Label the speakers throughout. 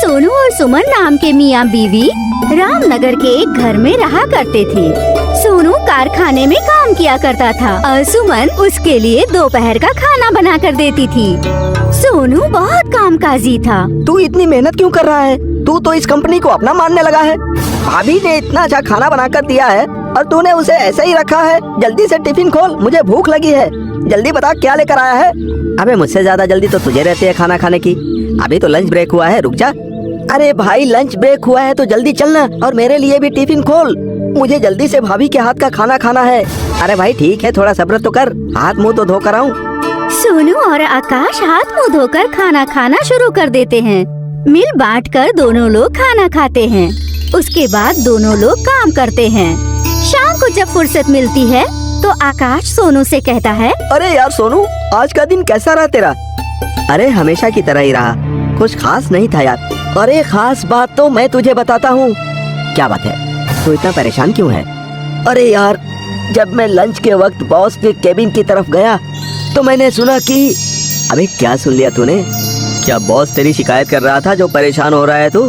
Speaker 1: सोनू और सुमन नाम के मियाँ बीवी रामनगर के एक घर में रहा करते थे। सोनू कारखाने में काम किया करता था और सुमन उसके लिए दोपहर का खाना बना कर देती थी। सोनू बहुत कामकाजी था।
Speaker 2: तू इतनी मेहनत क्यों कर रहा है? तू तो इस कंपनी को अपना मानने लगा है। भाभी ने इतना अच्छा खाना बना कर दिया है और तूने उसे ऐसे ही रखा है। जल्दी से टिफिन खोल, मुझे भूख लगी है। जल्दी बता क्या लेकर आया है? अबे मुझसे ज्यादा जल्दी तो तुझे रहती है खाना खाने की। अभी तो लंच ब्रेक हुआ है, रुक जा। अरे भाई लंच ब्रेक हुआ है तो जल्दी चलना और मेरे लिए भी टिफिन खोल। मुझे जल्दी से भाभी के हाथ का खाना खाना है। अरे भाई ठीक है, थोड़ा सब्र तो कर, हाथ मुंह तो धोकर आऊं।
Speaker 1: सोनू और आकाश हाथ मुंह धोकर खाना खाना शुरू कर देते हैं। मिल बांट कर दोनों लोग खाना खाते हैं। उसके बाद दोनों लोग काम करते हैं। शाम को जब फुर्सत मिलती है तो आकाश सोनू से कहता है,
Speaker 2: अरे यार सोनू, आज का दिन कैसा रहा तेरा? अरे हमेशा की तरह ही रहा, कुछ खास नहीं था यार। अरे खास बात तो मैं तुझे बताता हूँ। क्या बात है? तू इतना परेशान क्यों है? अरे यार, जब मैं लंच के वक्त बॉस के केबिन की तरफ गया तो मैंने सुना कि... अबे क्या सुन लिया तूने? क्या बॉस तेरी शिकायत कर रहा था जो परेशान हो रहा है तू?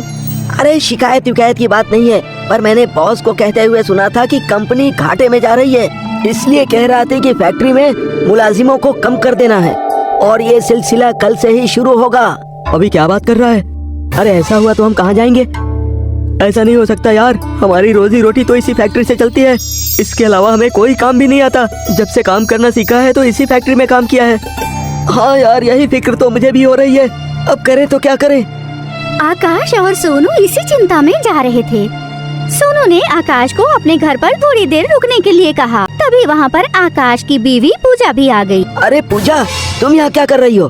Speaker 2: अरे शिकायत की बात नहीं है, पर मैंने बॉस को कहते हुए सुना था कि कंपनी घाटे में जा रही है, इसलिए कह रहा था कि फैक्ट्री में मुलाजिमों को कम कर देना है और ये सिलसिला कल से ही शुरू होगा। अभी क्या बात कर रहा है? अरे ऐसा हुआ तो हम कहाँ जाएंगे? ऐसा नहीं हो सकता यार, हमारी रोजी रोटी तो इसी फैक्ट्री से चलती है। इसके अलावा हमें कोई काम भी नहीं आता। जब से काम करना सीखा है तो इसी फैक्ट्री में काम किया है। हाँ यार, यही फिक्र तो मुझे भी हो रही है। अब करें तो क्या करें?
Speaker 1: आकाश और सोनू इसी चिंता में जा रहे थे। सोनू ने आकाश को अपने घर पर थोड़ी देर रुकने के लिए कहा। तभी वहाँ पर आकाश की बीवी पूजा भी आ गई।
Speaker 2: अरे पूजा, तुम यहाँ क्या कर रही हो?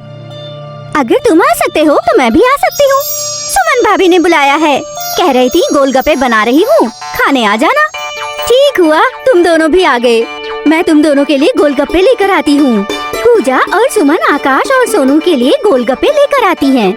Speaker 1: अगर तुम आ सकते हो तो मैं भी आ सकती हूँ। सुमन भाभी ने बुलाया है, कह रही थी गोलगप्पे बना रही हूँ, खाने आ जाना। ठीक हुआ तुम दोनों भी आ गए। मैं तुम दोनों के लिए गोलगप्पे लेकर आती हूँ। पूजा और सुमन आकाश और सोनू के लिए गोलगप्पे लेकर आती हैं।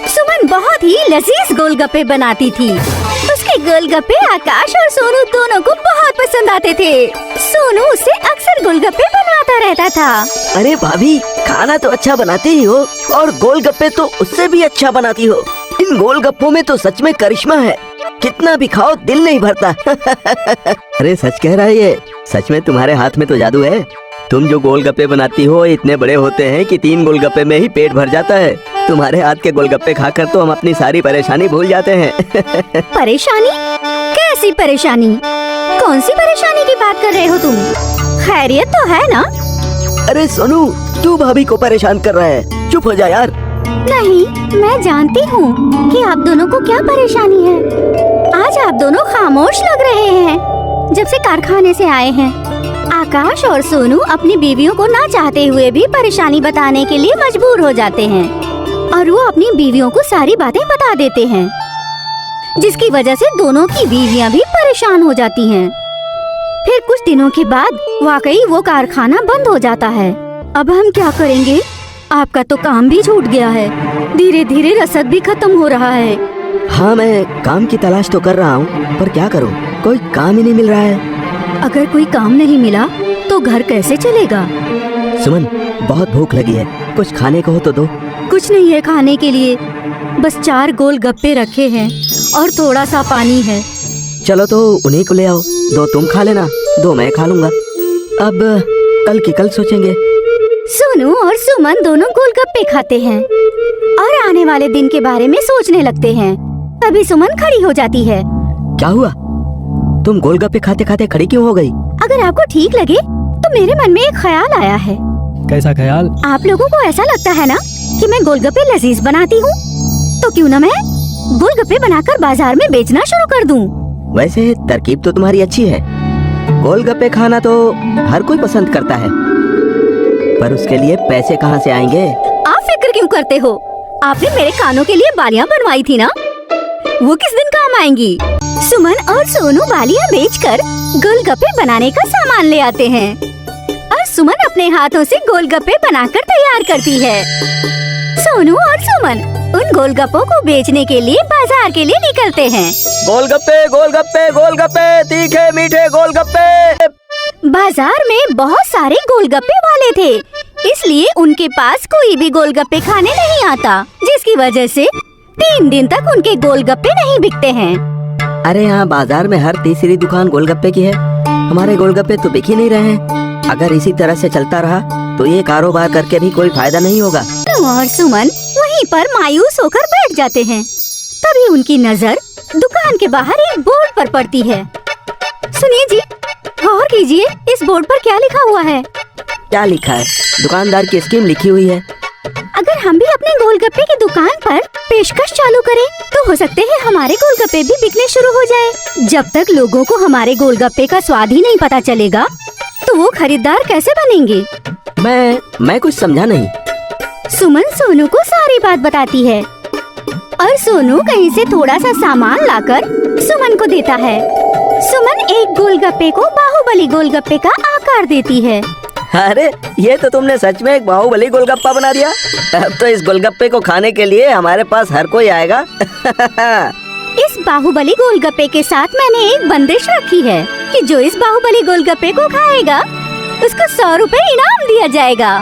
Speaker 1: सुमन बहुत ही लजीज गोलगप्पे बनाती थी। उसके गोलगप्पे आकाश और सोनू दोनों को बहुत पसंद आते थे। सोनू उससे अक्सर गोलगप्पे बनवाता रहता था।
Speaker 2: अरे भाभी, खाना तो अच्छा बनाती ही हो और गोलगप्पे तो उससे भी अच्छा बनाती हो। इन गोलगप्पों में तो सच में करिश्मा है, कितना भी खाओ दिल नहीं भरता। अरे सच कह रहा है ये, सच में तुम्हारे हाथ में तो जादू है। तुम जो गोलगप्पे बनाती हो इतने बड़े होते हैं कि 3 गोलगप्पे में ही पेट भर जाता है। तुम्हारे हाथ के गोलगप्पे खाकर तो हम अपनी सारी परेशानी भूल जाते हैं।
Speaker 1: परेशानी? कैसी परेशानी? कौन सी परेशानी की बात कर रहे हो तुम? खैरियत तो है ना?
Speaker 2: अरे सोनू, तू भाभी को परेशान कर रहा है, चुप हो जा यार।
Speaker 1: नहीं, मैं जानती हूँ कि आप दोनों को क्या परेशानी है। आज आप दोनों खामोश लग रहे हैं जब से कारखाने से आए हैं। आकाश और सोनू अपनी बीवियों को ना चाहते हुए भी परेशानी बताने के लिए मजबूर हो जाते हैं और वो अपनी बीवियों को सारी बातें बता देते हैं, जिसकी वजह से दोनों की बीवियां भी परेशान हो जाती हैं। फिर कुछ दिनों के बाद वाकई वो कारखाना बंद हो जाता है। अब हम क्या करेंगे? आपका तो काम भी छूट गया है, धीरे धीरे रसद भी खत्म हो रहा है।
Speaker 2: हाँ, मैं काम की तलाश तो कर रहा हूँ, पर क्या करूँ, कोई काम ही नहीं मिल रहा है।
Speaker 1: अगर कोई काम नहीं मिला तो घर कैसे चलेगा?
Speaker 2: सुमन, बहुत भूख लगी है, कुछ खाने को हो तो दो।
Speaker 1: कुछ नहीं है खाने के लिए, बस 4 गोलगप्पे रखे हैं और थोड़ा सा पानी है।
Speaker 2: चलो तो उन्हीं को ले आओ, 2 तुम खा लेना, 2 मैं खा लूँगा। अब कल की कल सोचेंगे।
Speaker 1: सोनू और सुमन दोनों गोलगप्पे खाते हैं और आने वाले दिन के बारे में सोचने लगते हैं। तभी सुमन खड़ी हो जाती है।
Speaker 2: क्या हुआ? तुम गोलगप्पे खाते खाते खड़ी क्यों हो गई?
Speaker 1: अगर आपको ठीक लगे तो मेरे मन में एक ख्याल आया है।
Speaker 3: कैसा ख्याल?
Speaker 1: आप लोगों को ऐसा लगता है ना कि मैं गोलगप्पे लजीज बनाती हूँ, तो क्यों ना मैं गोलगप्पे बनाकर बाजार में बेचना शुरू कर दूँ।
Speaker 2: वैसे तरकीब तो तुम्हारी अच्छी है। गोलगप्पे खाना तो हर कोई पसंद करता है, पर उसके लिए पैसे कहाँ से आएंगे?
Speaker 1: आप फिक्र क्यों करते हो? आपने मेरे कानों के लिए बालियाँ बनवाई थी ना, वो किस दिन काम आएंगी? सुमन और सोनू बालियाँ बेचकर गोलगप्पे बनाने का सामान ले आते हैं और सुमन अपने हाथों से गोलगप्पे बनाकर तैयार करती है। सोनू और सुमन उन गोलगप्पों को बेचने के लिए बाजार के लिए निकलते हैं।
Speaker 2: गोलगप्पे गोलगप्पे गोलगप्पे, तीखे मीठे गोलगप्पे।
Speaker 1: बाजार में बहुत सारे गोलगप्पे वाले थे, इसलिए उनके पास कोई भी गोलगप्पे खाने नहीं आता, जिसकी वजह से 3 दिन तक उनके गोलगप्पे नहीं बिकते हैं।
Speaker 2: अरे यहाँ बाजार में हर तीसरी दुकान गोलगप्पे की है, हमारे गोलगप्पे तो बिक ही नहीं रहे हैं। अगर इसी तरह से चलता रहा तो ये कारोबार करके भी कोई फायदा नहीं होगा।
Speaker 1: और सुमन वहीं पर मायूस होकर बैठ जाते हैं। तभी उनकी नजर दुकान के बाहर एक बोर्ड पर पड़ती है। सुनिए जी, गौर कीजिए, इस बोर्ड पर क्या लिखा हुआ है?
Speaker 2: क्या लिखा है? दुकानदार की स्कीम लिखी हुई है।
Speaker 1: अगर हम भी अपने गोलगप्पे की दुकान पर पेशकश चालू करें तो हो सकते हैं हमारे गोलगप्पे भी बिकने शुरू हो जाए। जब तक लोगों को हमारे गोलगप्पे का स्वाद ही नहीं पता चलेगा तो वो खरीदार कैसे बनेंगे?
Speaker 2: मैं कुछ समझा नहीं।
Speaker 1: सुमन सोनू को सारी बात बताती है और सोनू कहीं से थोड़ा सा सामान लाकर सुमन को देता है। सुमन एक गोलगप्पे को बाहुबली गोलगप्पे का आकार देती है।
Speaker 2: अरे ये तो तुमने सच में एक बाहुबली गोलगप्पा बना दिया। अब तो इस गोलगप्पे को खाने के लिए हमारे पास हर कोई आएगा।
Speaker 1: इस बाहुबली गोलगप्पे के साथ मैंने एक बंदिश रखी है कि जो इस बाहुबली गोलगप्पे को खाएगा उसको 100 रुपए इनाम दिया जाएगा।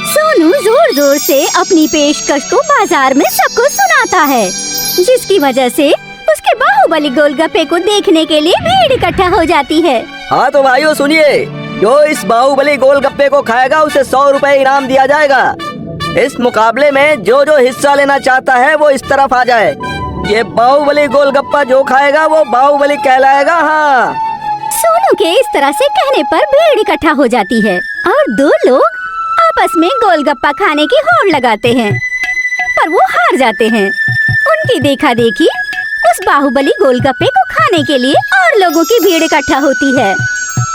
Speaker 1: सोनू जोर जोर से अपनी पेशकश को बाजार में सबको सुनाता है, जिसकी वजह से उसके बाहुबली गोलगप्पे को देखने के लिए भीड़ इकट्ठा हो जाती है।
Speaker 2: हाँ तो भाइयों सुनिए, जो इस बाहुबली गोलगप्पे को खाएगा उसे 100 रुपए इनाम दिया जाएगा। इस मुकाबले में जो जो हिस्सा लेना चाहता है वो इस तरफ आ जाए। ये बाहुबली गोलगप्पा जो खाएगा वो बाहुबली कहलाएगा। हाँ।
Speaker 1: सोनू के इस तरह से कहने पर भीड़ इकट्ठा हो जाती है और दो लोग आपस में गोलगप्पा खाने की होड़ लगाते हैं, पर वो हार जाते हैं। उनकी देखा देखी उस बाहुबली गोलगप्पे को खाने के लिए और लोगों की भीड़ इकट्ठा होती है।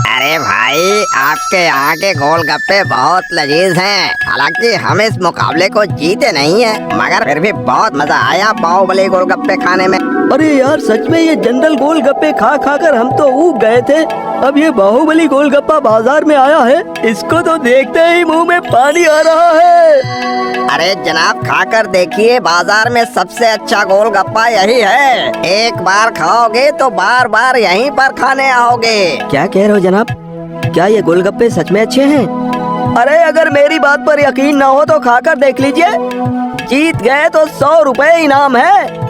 Speaker 3: अरे भाई, आपके यहाँ के गोलगप्पे बहुत लजीज हैं। हालांकि हम इस मुकाबले को जीते नहीं हैं, मगर फिर भी बहुत मजा आया बाहुबली गोलगप्पे खाने में।
Speaker 2: अरे यार सच में ये जनरल गोलगप्पे खा खा कर हम तो ऊब गए थे। अब ये बाहुबली गोलगप्पा बाजार में आया है, इसको तो देखते ही मुंह में पानी आ रहा है।
Speaker 3: अरे जनाब, खाकर देखिए, बाजार में सबसे अच्छा गोलगप्पा यही है। एक बार खाओगे तो बार बार यहीं पर खाने आओगे।
Speaker 2: क्या कह रहे हो जनाब? क्या ये गोलगप्पे सच में अच्छे हैं? अरे अगर मेरी बात पर यकीन ना हो तो खाकर देख लीजिए। जीत गए तो 100 रुपए इनाम है।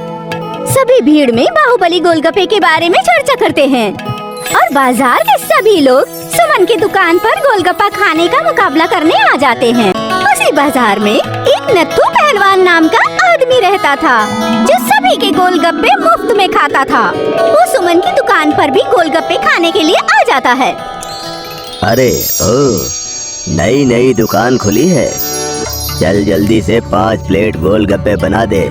Speaker 1: सभी भीड़ में बाहुबली गोलगप्पे के बारे में चर्चा करते हैं और बाजार के सभी लोग सुमन की दुकान पर गोलगप्पा खाने का मुकाबला करने आ जाते हैं। उसी बाजार में एक नत्थू पहलवान नाम का आदमी रहता था, जो सभी के गोलगप्पे मुफ्त में खाता था। वो सुमन की दुकान पर भी गोलगप्पे खाने के लिए आ जाता है।
Speaker 2: अरे ओ, नई नई दुकान खुली है, चल जल्दी से 5 प्लेट गोलगप्पे बना दे।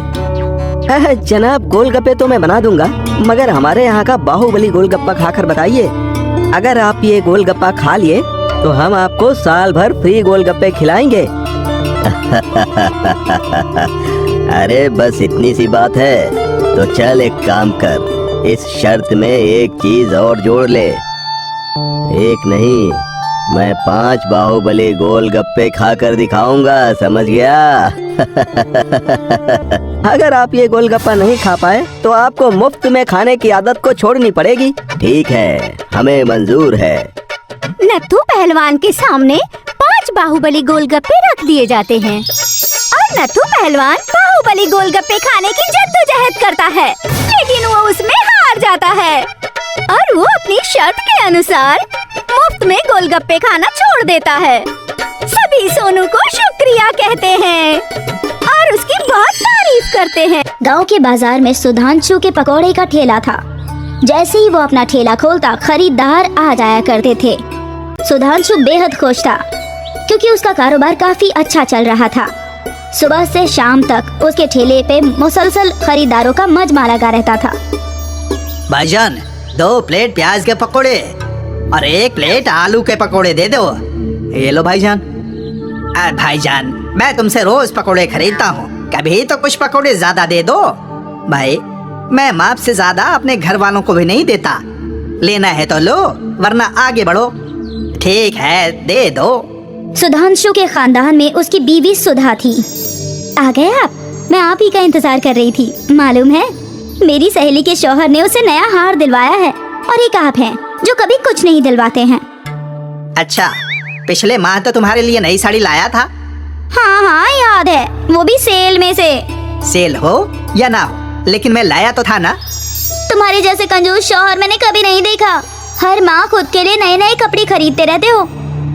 Speaker 2: जनाब गोलगप्पे तो मैं बना दूंगा, मगर हमारे यहाँ का बाहुबली गोलगप्पा खाकर बताइए। अगर आप ये गोलगप्पा खा लिए तो हम आपको साल भर फ्री गोलगप्पे खिलाएंगे। अरे बस इतनी सी बात है तो चल एक काम कर, इस शर्त में एक चीज और जोड़ ले। एक नहीं, मैं 5 बाहुबली गोलगप्पे खाकर दिखाऊंगा, समझ गया? अगर आप ये गोलगप्पा नहीं खा पाए तो आपको मुफ्त में खाने की आदत को छोड़नी पड़ेगी। ठीक है, हमें मंजूर है।
Speaker 1: नत्थू पहलवान के सामने 5 बाहुबली गोलगप्पे रख दिए जाते हैं और नत्थू पहलवान बाहुबली गोलगप्पे खाने की जद्दोजहद करता है, लेकिन वो उसमें हार जाता है और वो अपनी शर्त के अनुसार मुफ्त में गोलगप्पे खाना छोड़ देता है। सभी सोनू को शुक्रिया कहते हैं और उसकी बहुत तारीफ करते हैं।
Speaker 4: गांव के बाजार में सुधांशु के पकौड़े का ठेला था। जैसे ही वो अपना ठेला खोलता, खरीदार आ जाया करते थे। सुधांशु बेहद खुश था क्योंकि उसका कारोबार काफी अच्छा चल रहा था। सुबह से शाम तक उसके ठेले पे मुसलसल खरीदारों का मजमा लगा रहता था।
Speaker 5: भाईजान, 2 प्लेट प्याज के पकोड़े और 1 प्लेट आलू के पकोड़े दे दो। ये लो भाईजान। भाईजान, मैं तुमसे रोज पकोड़े खरीदता हूँ, कभी तो कुछ पकोड़े ज्यादा दे दो। भाई, मैं माप से ज्यादा अपने घर वालों को भी नहीं देता। लेना है तो लो, वरना आगे बढ़ो। ठीक है, दे दो।
Speaker 4: सुधांशु के खानदान में उसकी बीवी सुधा थी। आ गए आप? मैं आप ही का इंतजार कर रही थी। मालूम है, मेरी सहेली के शौहर ने उसे नया हार दिलवाया है और एक आप हैं जो कभी कुछ नहीं दिलवाते हैं।
Speaker 5: अच्छा, पिछले माह तो तुम्हारे लिए नई साड़ी लाया था।
Speaker 4: हाँ हाँ याद है, वो भी सेल में से।
Speaker 5: सेल हो या ना हो, लेकिन मैं लाया तो था ना।
Speaker 4: तुम्हारे जैसे कंजूस शौहर मैंने कभी नहीं देखा। हर माँ खुद के लिए नए नए कपड़े खरीदते रहते हो,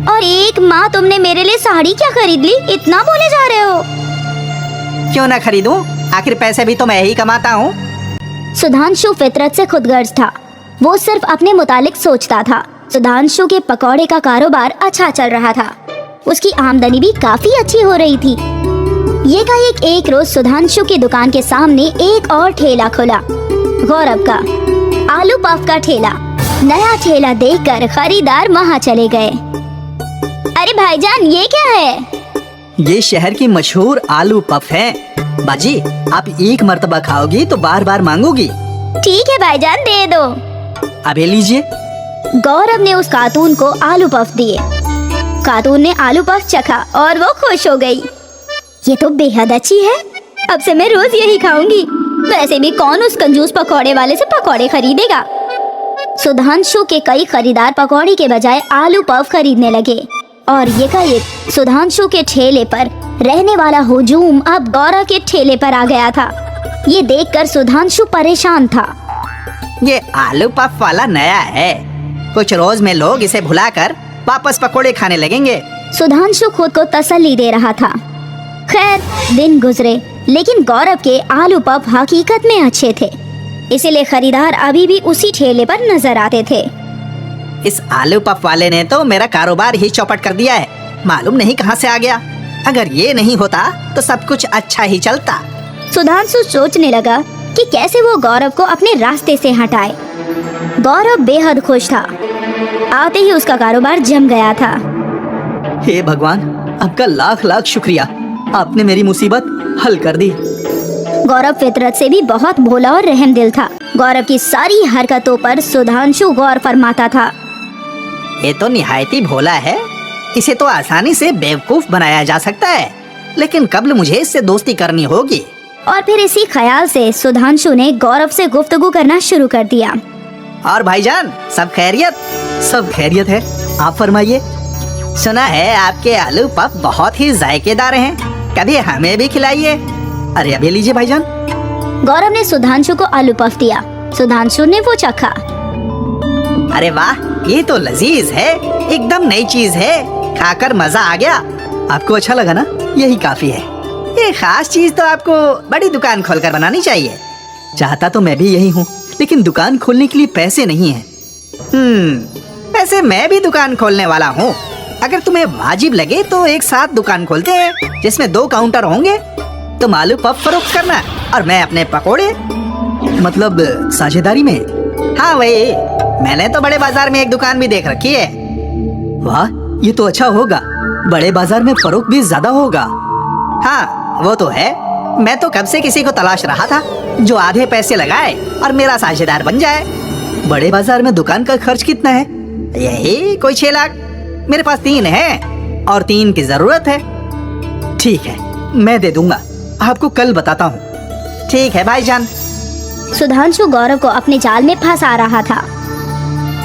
Speaker 4: और एक माँ तुमने मेरे लिए साड़ी क्या खरीद ली? इतना बोले जा रहे हो।
Speaker 5: क्यों ना खरीदूं, आखिर पैसे भी तो मैं ही कमाता हूँ।
Speaker 4: सुधांशु फितरत से खुदगर्ज था। वो सिर्फ अपने मुतालिक सोचता था। सुधांशु के पकौड़े का कारोबार अच्छा चल रहा था। उसकी आमदनी भी काफी अच्छी हो रही थी। ये का एक रोज सुधांशु की दुकान के सामने एक और ठेला खुला, गौरव का आलू पफ का ठेला। नया ठेला देखकर खरीदार वहाँ चले गए। अरे भाईजान, ये क्या है?
Speaker 5: ये शहर की मशहूर आलू पफ है। बाजी, आप एक मर्तबा खाओगी तो बार बार मांगोगी।
Speaker 4: ठीक है भाईजान, दे दो।
Speaker 5: अबे लीजिए।
Speaker 4: गौरव ने उस खातून को आलू पफ दिए। खातून ने आलू पफ चखा और वो खुश हो गई। ये तो बेहद अच्छी है, अब से मैं रोज यही खाऊंगी। वैसे भी कौन उस कंजूस पकौड़े वाले से पकौड़े खरीदेगा। सुधांशु के कई खरीदार पकौड़े के बजाय आलू पफ खरीदने लगे, और ये का एक सुधांशु के ठेले पर रहने वाला हुजूम अब गौरव के ठेले पर आ गया था। ये देखकर सुधांशु परेशान था।
Speaker 5: ये आलू पफ वाला नया है, कुछ रोज में लोग इसे भुलाकर वापस पकोड़े खाने लगेंगे।
Speaker 4: सुधांशु खुद को तसल्ली दे रहा था। खैर, दिन गुजरे, लेकिन गौरव के आलू पफ हकीकत में अच्छे थे, इसीलिए खरीदार अभी भी उसी ठेले पर नजर आते थे।
Speaker 5: इस आलू पफ वाले ने तो मेरा कारोबार ही चौपट कर दिया है, मालूम नहीं कहाँ से आ गया। अगर ये नहीं होता तो सब कुछ अच्छा ही चलता।
Speaker 4: सुधांशु सोचने लगा कि कैसे वो गौरव को अपने रास्ते से हटाए। गौरव बेहद खुश था। आते ही उसका कारोबार जम गया था।
Speaker 5: हे भगवान, आपका लाख लाख शुक्रिया, आपने मेरी मुसीबत हल कर दी।
Speaker 4: गौरव फितरत से भी बहुत भोला और रहमदिल था। गौरव की सारी हरकतों पर सुधांशु गौर फरमाता था।
Speaker 5: ये तो निहायती भोला है, इसे तो आसानी से बेवकूफ बनाया जा सकता है, लेकिन कब्ल मुझे इससे दोस्ती करनी होगी।
Speaker 4: और फिर इसी ख्याल से सुधांशु ने गौरव से गुफ्तगू करना शुरू कर दिया।
Speaker 5: और भाईजान, सब खैरियत? सब खैरियत है, आप फरमाइए। सुना है आपके आलू पफ बहुत ही जायकेदार हैं, कभी हमें भी खिलाइए। अरे अभी लीजिए भाईजान।
Speaker 4: गौरव ने सुधांशु को आलू पफ दिया। सुधांशु ने वो चखा।
Speaker 5: अरे वाह, ये तो लजीज है, एकदम नई चीज है, खाकर मजा आ गया। आपको अच्छा लगा ना? यही काफी है। ये खास चीज तो आपको बड़ी दुकान खोलकर बनानी चाहिए। चाहता तो मैं भी यही हूँ, लेकिन दुकान खोलने के लिए पैसे नहीं है। वैसे मैं भी दुकान खोलने वाला हूँ। अगर तुम्हें वाजिब लगे तो एक साथ दुकान खोलते हैं, जिसमें 2 काउंटर होंगे। तुम आलू पफ फरोख्त करना और मैं अपने पकोड़े। मतलब साझेदारी में? हाँ वही, मैंने तो बड़े बाजार में एक दुकान भी देख रखी है। वाह, ये तो अच्छा होगा, बड़े बाजार में फरोख्त भी ज्यादा होगा। हाँ वो तो है, मैं तो कब से किसी को तलाश रहा था जो आधे पैसे लगाए और मेरा साझेदार बन जाए। बड़े बाजार में दुकान का खर्च कितना है? यही कोई 6 लाख। मेरे पास 3 है और 3 की जरूरत है। ठीक है, मैं दे दूंगा, आपको कल बताता हूँ। ठीक है भाईजान।
Speaker 4: सुधांशु गौरव को अपने जाल में फंसा रहा था।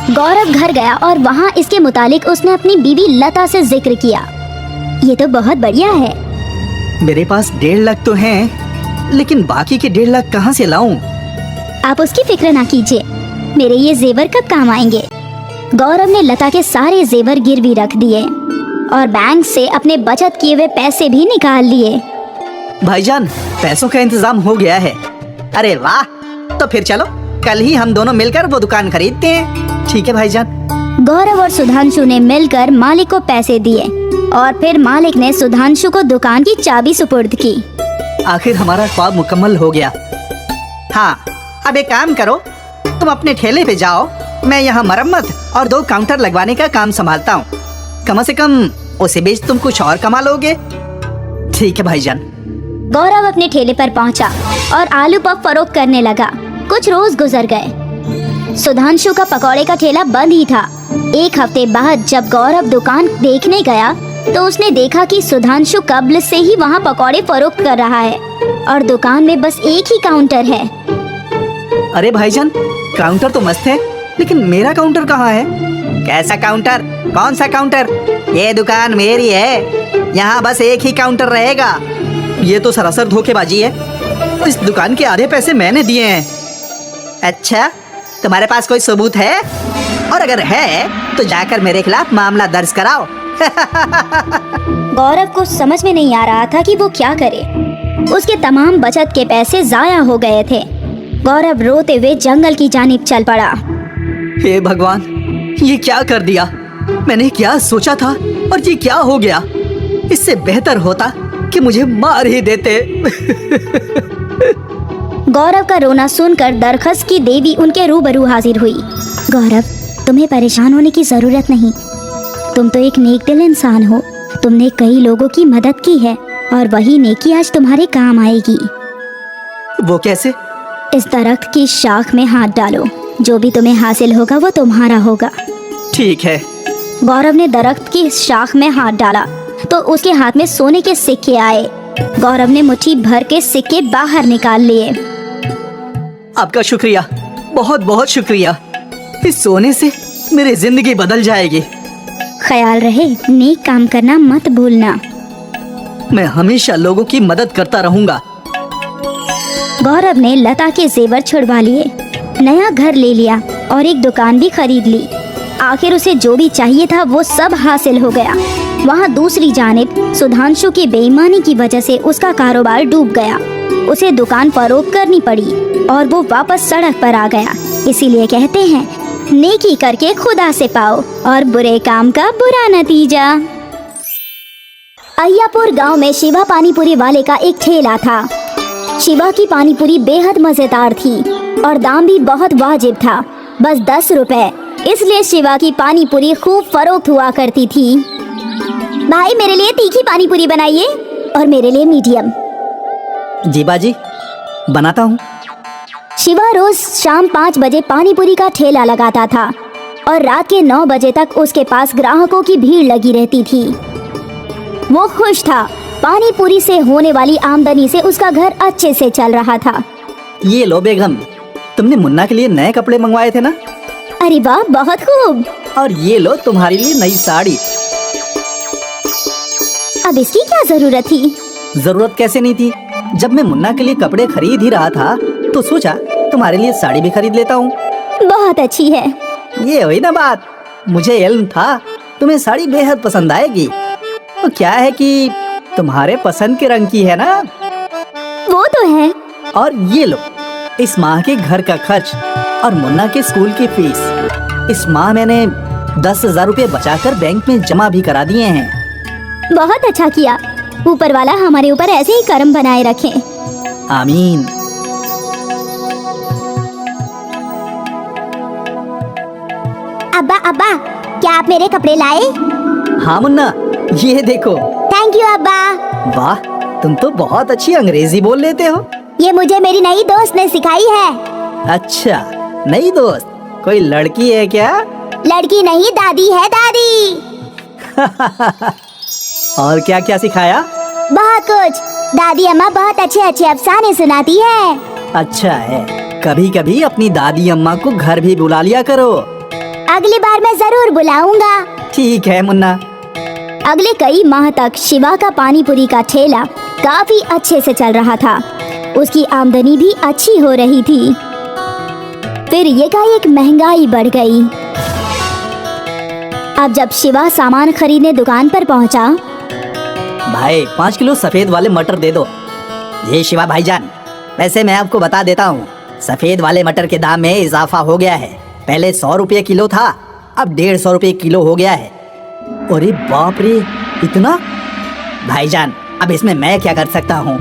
Speaker 4: गौरव घर गया और वहाँ इसके मुतालिक उसने अपनी बीवी लता से जिक्र किया। ये तो बहुत बढ़िया है।
Speaker 5: मेरे पास 1.5 लाख तो हैं, लेकिन बाकी के 1.5 लाख कहाँ से लाऊं?
Speaker 4: आप उसकी फिक्र ना कीजिए, मेरे ये जेवर कब काम आएंगे। गौरव ने लता के सारे जेवर गिरवी रख दिए और बैंक से अपने बचत किए हुए पैसे भी निकाल लिए।
Speaker 5: भाईजान, पैसों का इंतजाम हो गया है। अरे वाह, तो फिर चलो कल ही हम दोनों मिलकर वो दुकान खरीदते हैं। ठीक है भाईजान।
Speaker 4: गौरव और सुधांशु ने मिलकर मालिक को पैसे दिए और फिर मालिक ने सुधांशु को दुकान की चाबी सुपुर्द की।
Speaker 5: आखिर हमारा ख्वाब मुकम्मल हो गया। हाँ, अब एक काम करो, तुम अपने ठेले पे जाओ, मैं यहाँ मरम्मत और 2 काउंटर लगवाने का काम संभालता हूँ। कम से कम उसे बेच तुम कुछ और कमा लोगे। ठीक है भाईजान।
Speaker 4: गौरव अपने ठेले पर पहुंचा और आलू पफ फरोख्त करने लगा। कुछ रोज गुजर गए। सुधांशु का पकौड़े का ठेला बंद ही था। एक हफ्ते बाद जब गौरव दुकान देखने गया तो उसने देखा कि सुधांशु कब्ल से ही वहाँ पकौड़े फरोख्त कर रहा है और दुकान में बस एक ही काउंटर है।
Speaker 5: अरे भाईजान, काउंटर तो मस्त है, लेकिन मेरा काउंटर कहाँ है? कैसा काउंटर? कौन सा काउंटर? ये दुकान मेरी है, यहाँ बस एक ही काउंटर रहेगा। ये तो सरासर धोखेबाजी है। इस दुकान के आधे पैसे मैंने दिए हैं। अच्छा, तुम्हारे पास कोई सबूत है? और अगर है तो जाकर मेरे खिलाफ मामला दर्ज कराओ।
Speaker 4: गौरव को समझ में नहीं आ रहा था कि वो क्या करे। उसके तमाम बचत के पैसे जाया हो गए थे। गौरव रोते हुए जंगल की जानिब चल पड़ा।
Speaker 5: हे भगवान, ये क्या कर दिया? मैंने क्या सोचा था और ये क्या हो गया? इससे बेहतर होता कि मुझे मार ही देते।
Speaker 4: गौरव का रोना सुनकर दरखस की देवी उनके रूबरू हाजिर हुई। गौरव, तुम्हें परेशान होने की जरूरत नहीं। तुम तो एक नेक दिल इंसान हो। तुमने कई लोगों की मदद की है और वही नेकी आज तुम्हारे काम आएगी।
Speaker 5: वो कैसे?
Speaker 4: इस दरख्त की शाख में हाथ डालो। जो भी तुम्हें हासिल होगा वो तुम्हारा होगा।
Speaker 5: ठीक है।
Speaker 4: गौरव ने दरख्त की शाख में हाथ डाला तो उसके हाथ में सोने के सिक्के आए। गौरव ने मुट्ठी भर के सिक्के बाहर निकाल लिए।
Speaker 5: आपका शुक्रिया, बहुत बहुत शुक्रिया। इस सोने से मेरी जिंदगी बदल जाएगी।
Speaker 4: ख्याल रहे, नेक काम करना मत भूलना।
Speaker 5: मैं हमेशा लोगों की मदद करता रहूंगा।
Speaker 4: गौरव ने लता के जेवर छुड़वा लिए, नया घर ले लिया और एक दुकान भी खरीद ली। आखिर उसे जो भी चाहिए था वो सब हासिल हो गया। वहाँ दूसरी जानिब सुधांशु की बेईमानी की वजह से उसका कारोबार डूब गया। उसे दुकान फरोख्त करनी पड़ी और वो वापस सड़क पर आ गया। इसीलिए कहते हैं, नेकी करके खुदा से पाओ और बुरे काम का बुरा नतीजा। अय्यापुर गांव में शिवा पानीपुरी वाले का एक ठेला था। शिवा की पानीपुरी बेहद मजेदार थी और दाम भी बहुत वाजिब था, बस 10 रुपए। इसलिए शिवा की पानीपुरी खूब फरोख्त हुआ करती थी। भाई, मेरे लिए तीखी पानीपुरी बनाइए और मेरे लिए मीडियम।
Speaker 5: जी बाजी, बनाता हूँ।
Speaker 4: शिवा रोज शाम 5 बजे पानीपुरी का ठेला लगाता था और रात के 9 बजे तक उसके पास ग्राहकों की भीड़ लगी रहती थी। वो खुश था। पानीपुरी से होने वाली आमदनी से उसका घर अच्छे से चल रहा था।
Speaker 5: ये लो बेगम, तुमने मुन्ना के लिए नए कपड़े मंगवाए थे ना?
Speaker 4: अरे वाह, बहुत खूब।
Speaker 5: और ये लो तुम्हारे लिए नई साड़ी।
Speaker 4: अब इसकी क्या जरूरत थी?
Speaker 5: जरूरत कैसे नहीं थी? जब मैं मुन्ना के लिए कपड़े खरीद ही रहा था तो सोचा तुम्हारे लिए साड़ी भी खरीद लेता हूँ।
Speaker 4: बहुत अच्छी है।
Speaker 5: ये हुई ना बात। मुझे इल्म था तुम्हें साड़ी बेहद पसंद आएगी। तो क्या है कि तुम्हारे पसंद के रंग की है ना?
Speaker 4: वो तो है।
Speaker 5: और ये लो, इस माह के घर का खर्च और मुन्ना के स्कूल की फीस। इस माह मैंने 10,000 रुपए बचाकर बैंक में जमा भी करा दिए हैं।
Speaker 4: बहुत अच्छा किया। ऊपर वाला हमारे ऊपर ऐसे ही करम बनाए रखे।
Speaker 5: आमीन।
Speaker 4: अब्बा, अब्बा, क्या आप मेरे कपड़े लाए?
Speaker 5: हाँ मुन्ना, ये देखो।
Speaker 4: थैंक यू अब्बा।
Speaker 5: वाह, तुम तो बहुत अच्छी अंग्रेजी बोल लेते हो।
Speaker 4: ये मुझे मेरी नई दोस्त ने सिखाई है।
Speaker 5: अच्छा, नई दोस्त? कोई लड़की है क्या?
Speaker 4: लड़की नहीं, दादी है, दादी।
Speaker 5: और क्या क्या सिखाया?
Speaker 4: बहुत कुछ। दादी अम्मा बहुत अच्छे अच्छे अफसाने सुनाती है।
Speaker 5: अच्छा है, कभी कभी अपनी दादी अम्मा को घर भी बुला लिया करो।
Speaker 4: अगली बार मैं जरूर बुलाऊंगा।
Speaker 5: ठीक है मुन्ना।
Speaker 4: अगले कई माह तक शिवा का पानीपुरी का ठेला काफी अच्छे से चल रहा था। उसकी आमदनी भी अच्छी हो रही थी। फिर एकाएक महंगाई बढ़ गई। अब जब शिवा सामान खरीदने दुकान पर पहुंचा,
Speaker 5: भाई 5 किलो सफेद वाले मटर दे दो। ये शिवा भाईजान, वैसे मैं आपको बता देता हूँ, सफेद वाले मटर के दाम में इजाफा हो गया है। पहले 100 रुपये किलो था, अब 150 रुपये किलो हो गया है। अरे बाप रे, इतना? भाईजान, अब इसमें मैं क्या कर सकता हूँ?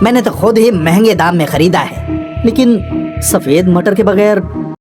Speaker 5: मैंने तो खुद ही महंगे दाम में खरीदा है, लेकिन सफेद मटर के बगैर